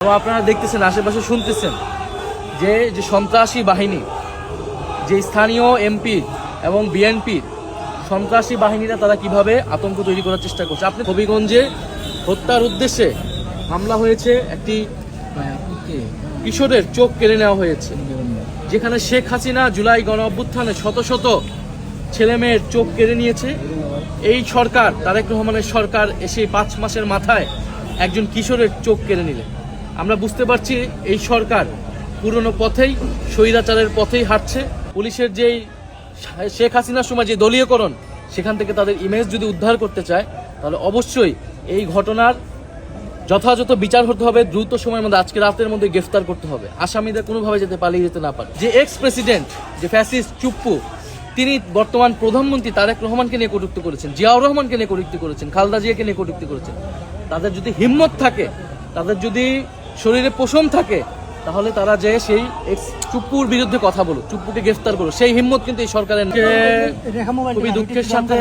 আপনারা দেখতেছেন, আশেপাশে শুনতেছেন যে যে সন্ত্রাসী বাহিনী, যে স্থানীয় এমপি এবং বিএনপির সন্ত্রাসী বাহিনীরা তারা কিভাবে আতঙ্ক তৈরি করার চেষ্টা করছে। আপনি হবিগঞ্জে হত্যার উদ্দেশ্যে হামলা হয়েছে, একটি কিশোরের চোখ কেড়ে নেওয়া হয়েছে, যেখানে শেখ হাসিনা জুলাই গণ অভ্যুত্থানে শত শত ছেলে মেয়ের চোখ কেড়ে নিয়েছে। এই সরকার, তারেক রহমানের সরকার এসে 5 মাসের মাথায় একজন কিশোরের চোখ কেড়ে নিলেন। আমরা বুঝতে পারছি এই সরকার পুরনো পথেই, স্বৈরাচারের পথেই হাঁটছে। পুলিশের যেই শেখ হাসিনার সময় যে দলীয়করণ, সেখান থেকে তাদের ইমেজ যদি উদ্ধার করতে চায়, তাহলে অবশ্যই এই ঘটনার যথাযথ বিচার হতে হবে। দ্রুত সময়ের মধ্যে, আজকে রাতের মধ্যে গ্রেফতার করতে হবে। আসামিদের কোনোভাবে যাতে পালিয়ে যেতে না পারে। যে এক্স প্রেসিডেন্ট, যে ফ্যাসিস্ট চুপ্পু, তিনি বর্তমান প্রধানমন্ত্রী তারেক রহমানকে নিয়ে কটূক্তি করেছেন, জিয়াউর রহমানকে নিয়ে কটূক্তি করেছেন, খালেদা জিয়াকে নিয়ে কটূক্তি করেছেন। তাদের যদি হিম্মত থাকে, তাদের যদি শরীরে পোষণ থাকে, তাহলে তারা যে সেই চুপ্পুর বিরুদ্ধে কথা বলো, চুপ্পুকে গ্রেফতার করো, সেই হিম্মত কিন্তু এই সরকারের। খুবই দুঃখের সাথে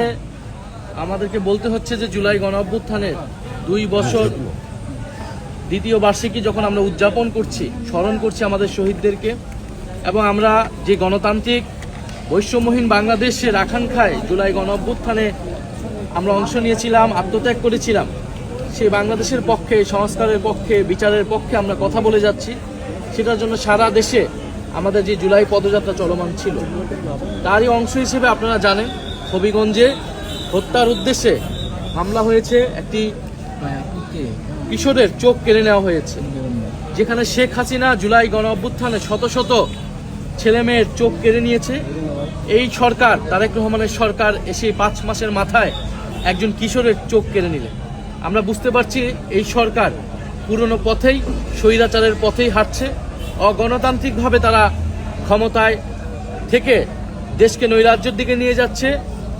আমাদেরকে বলতে হচ্ছে যে জুলাই গণ অভ্যুত্থানের 2 বছর দ্বিতীয় বার্ষিকী যখন আমরা উদযাপন করছি, স্মরণ করছি আমাদের শহীদদেরকে, এবং আমরা যে গণতান্ত্রিক বৈষম্যহীন বাংলাদেশের আকাঙ্ক্ষায় জুলাই গণ অভ্যুত্থানে আমরা অংশ নিয়েছিলাম, আত্মত্যাগ করেছিলাম, সেই বাংলাদেশের পক্ষে, সংস্কারের পক্ষে, বিচারের পক্ষে আমরা কথা বলে যাচ্ছি। সেটার জন্য সারা দেশে আমাদের যে জুলাই পদযাত্রা চলমান ছিল, তারই অংশ হিসেবে আপনারা জানেন হবিগঞ্জে হত্যার উদ্দেশ্যে হামলা হয়েছে, একটি কিশোরের চোখ কেড়ে নেওয়া হয়েছে, যেখানে শেখ হাসিনা জুলাই গণ অভ্যুত্থানে শত শত ছেলে মেয়ের চোখ কেড়ে নিয়েছে। এই সরকার, তারেক রহমানের সরকার এসে 5 মাসের মাথায় একজন কিশোরের চোখ কেড়ে নিলেন। আমরা বুঝতে পারছি এই সরকার পুরনো পথেই, স্বৈরাচারের পথেই হাঁটছে। অগণতান্ত্রিকভাবে তারা ক্ষমতায় থেকে দেশকে নৈরাজ্যের দিকে নিয়ে যাচ্ছে।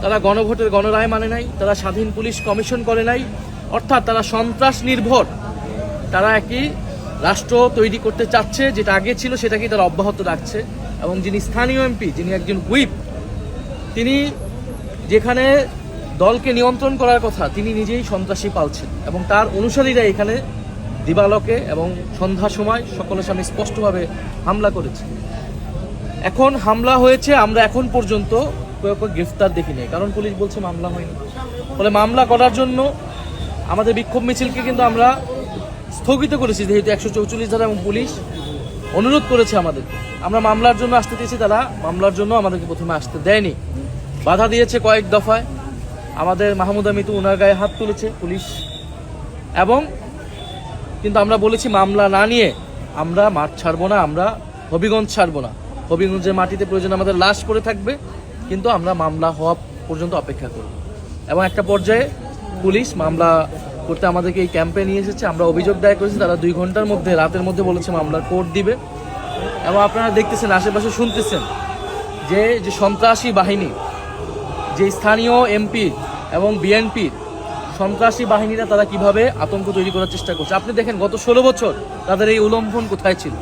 তারা গণভোটের গণরায় মানে নাই, তারা স্বাধীন পুলিশ কমিশন করে নাই, অর্থাৎ তারা সন্ত্রাস নির্ভর তারা একই রাষ্ট্র তৈরি করতে চাচ্ছে। যেটা আগে ছিল সেটাকেই তারা অব্যাহত রাখছে। এবং যিনি স্থানীয় এমপি, যিনি একজন হুইপ, তিনি যেখানে দলকে নিয়ন্ত্রণ করার কথা, তিনি নিজেই সন্ত্রাসী পালছেন, এবং তার অনুসারীরা এখানে দিবালোকে এবং সন্ধ্যার সময় সকলের সামনে স্পষ্টভাবে হামলা করেছে। এখন হামলা হয়েছে, আমরা এখন পর্যন্ত গ্রেফতার দেখিনি, কারণ পুলিশ বলছে মামলা হয়নি। ফলে মামলা করার জন্য আমাদের বিক্ষোভ মিছিলকে কিন্তু আমরা স্থগিত করেছি, যেহেতু 144 ধারা এবং পুলিশ অনুরোধ করেছে আমাদের। আমরা মামলার জন্য আসতে দিয়েছি, তারা মামলার জন্য আমাদেরকে প্রথমে আসতে দেয়নি, বাধা দিয়েছে কয়েক দফায়। আমাদের মাহমুদা মিতু, ওনার গায়ে হাত তুলেছে পুলিশ, এবং কিন্তু আমরা বলেছি মামলা না নিয়ে আমরা মাঠ ছাড়বো না, আমরা হবিগঞ্জ ছাড়বো না। হবিগঞ্জের মাটিতে প্রয়োজন আমাদের লাশ পড়ে থাকবে, কিন্তু আমরা মামলা হওয়া পর্যন্ত অপেক্ষা করব। এবং একটা পর্যায়ে পুলিশ মামলা করতে আমাদেরকে এই ক্যাম্পে নিয়ে এসেছে। আমরা অভিযোগ দায়ের করেছি, তারা 2 ঘন্টার মধ্যে, রাতের মধ্যে বলেছে মামলার কোর্ট দিবে। এবং আপনারা দেখতেছেন, আশেপাশে শুনতেছেন যে যে সন্ত্রাসী বাহিনী, যে স্থানীয় এমপি এবং বিএনপির সন্ত্রাসী বাহিনীরা তারা কিভাবে আতঙ্ক তৈরি করার চেষ্টা করছে। আপনি দেখেন গত 16 বছর তাদের এই উল্লম্ঘন কোথায় ছিল।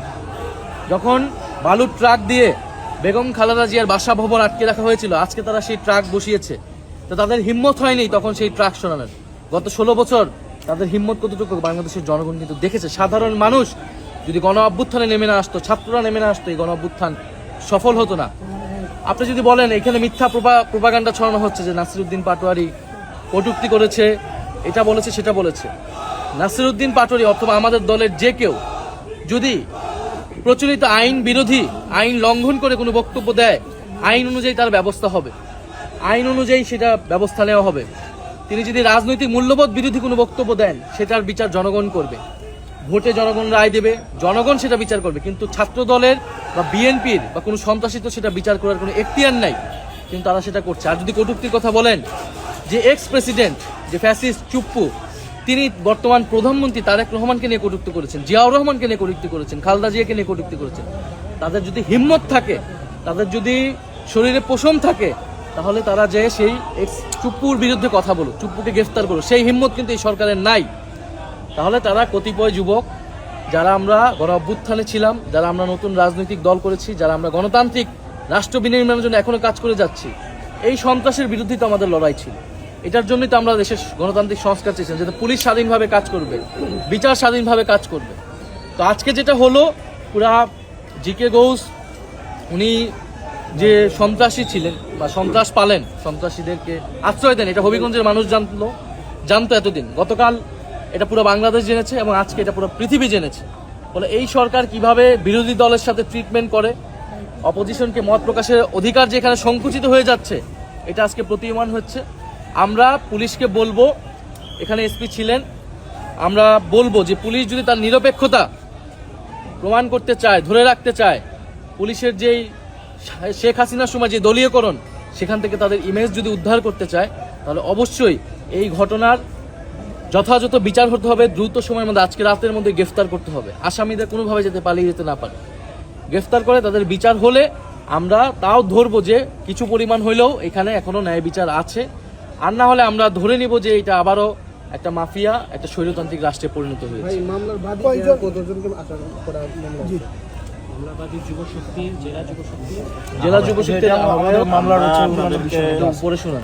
যখন বালুর ট্রাক দিয়ে বেগম খালেদা জিয়ার বাসভবন আটকে রাখা হয়েছিল, আজকে তারা সেই ট্রাক বসিয়েছে, তো তাদের হিম্মত হয়নি তখন সেই ট্রাক সরানোর। গত 16 বছর তাদের হিম্মত কতটুকু বাংলাদেশের জনগণ কিন্তু দেখেছে। সাধারণ মানুষ যদি গণ অভ্যুত্থানে নেমে না আসতো, ছাত্ররা নেমে না আসতো, এই গণ অভ্যুত্থান সফল হতো না। আপনি যদি বলেন এখানে মিথ্যা প্রোপাগান্ডা ছড়ানো হচ্ছে যে নাসিরউদ্দিন পাটোয়ারি কটূক্তি করেছে, এটা বলেছে, সেটা বলেছে, নাসিরউদ্দিন পাটোয়ারি অথবা আমাদের দলের যে কেউ যদি প্রচলিত আইন বিরোধী, আইন লঙ্ঘন করে কোনো বক্তব্য দেয়, আইন অনুযায়ী তার ব্যবস্থা হবে, আইন অনুযায়ী সেটা ব্যবস্থা নেওয়া হবে। তিনি যদি রাজনৈতিক মূল্যবোধ বিরোধী কোনো বক্তব্য দেন, সেটার বিচার জনগণ করবে, ভোটে জনগণ রায় দেবে, জনগণ সেটা বিচার করবে। কিন্তু ছাত্র দলের বা বিএনপির বা কোনো সন্ত্রাসী তো সেটা বিচার করার কোনো এখতিয়ার নাই, কিন্তু তারা সেটা করছে। আর যদি কটূক্তির কথা বলেন, যে এক্স প্রেসিডেন্ট, যে ফ্যাসিস্ট চুপ্পু, তিনি বর্তমান প্রধানমন্ত্রী তারেক রহমানকে নিয়ে কটূক্তি করেছেন, জিয়াউর রহমানকে নিয়ে কটূক্তি করেছেন, খালেদা জিয়াকে নিয়ে কটূক্তি করেছেন। তাদের যদি হিম্মত থাকে, তাদের যদি শরীরে পোষণ থাকে, তাহলে তারা যে সেই চুপ্পুর বিরুদ্ধে কথা বলো, চুপ্পুকে গ্রেফতার করো, সেই হিম্মত কিন্তু এই সরকারের নাই। তাহলে তারা কতিপয় যুবক, যারা আমরা গণ অভ্যুত্থানে ছিলাম, যারা আমরা নতুন রাজনৈতিক দল করেছি, যারা আমরা গণতান্ত্রিক রাষ্ট্র বিনির্মাণের জন্য এখনো কাজ করে যাচ্ছি, এই সন্ত্রাসের বিরুদ্ধে তো আমাদের লড়াই ছিল। এটার জন্যই তো আমরা দেশের গণতান্ত্রিক সংস্কার চেয়েছিলাম, যাতে পুলিশ স্বাধীনভাবে কাজ করবে, বিচার স্বাধীনভাবে কাজ করবে। তো আজকে যেটা হলো, পুরা জিকে ঘোষ উনি যে সন্ত্রাসী ছিলেন বা সন্ত্রাস পালেন, সন্ত্রাসীদেরকে আশ্রয় দেন, এটা হবিগঞ্জের মানুষ জানতো এতদিন। গতকাল এটা পুরো বাংলাদেশ জেনেছে এবং আজকে এটা পুরো পৃথিবী জেনেছে। ফলে এই সরকার কিভাবে বিরোধী দলের সাথে ট্রিটমেন্ট করে, অপোজিশনকে মত প্রকাশের অধিকার যেখানে সংকুচিত হয়ে যাচ্ছে, এটা আজকে প্রতীয়মান হচ্ছে। আমরা পুলিশকে বলবো, এখানে এসপি ছিলেন, আমরা বলবো যে পুলিশ যদি তার নিরপেক্ষতা প্রমাণ করতে চায়, ধরে রাখতে চায়, পুলিশের যেই শেখ হাসিনার সময় যে দলীয়করণ, সেখান থেকে তাদের ইমেজ যদি উদ্ধার করতে চায়, তাহলে অবশ্যই এই ঘটনার যথাযথ বিচার হতে হবে, দ্রুত সময়ের মধ্যে, আজকে রাতের মধ্যে গ্রেফতার করতে হবে। আসামিদের কোনোভাবে যাতে পালিয়ে যেতে না পারে, গ্রেফতার করে তাদের বিচার হলে আমরা তাও ধরবো যে কিছু পরিমাণ হইলেও এখানে এখনো ন্যায় বিচার আছে। আর না হলে আমরা ধরে নিব যে এটা আবারও একটা মাফিয়া, একটা স্বৈরতান্ত্রিক রাষ্ট্রে পরিণত হয়েছে। জেলা যুবশক্তি মামলার উপরে শোনান।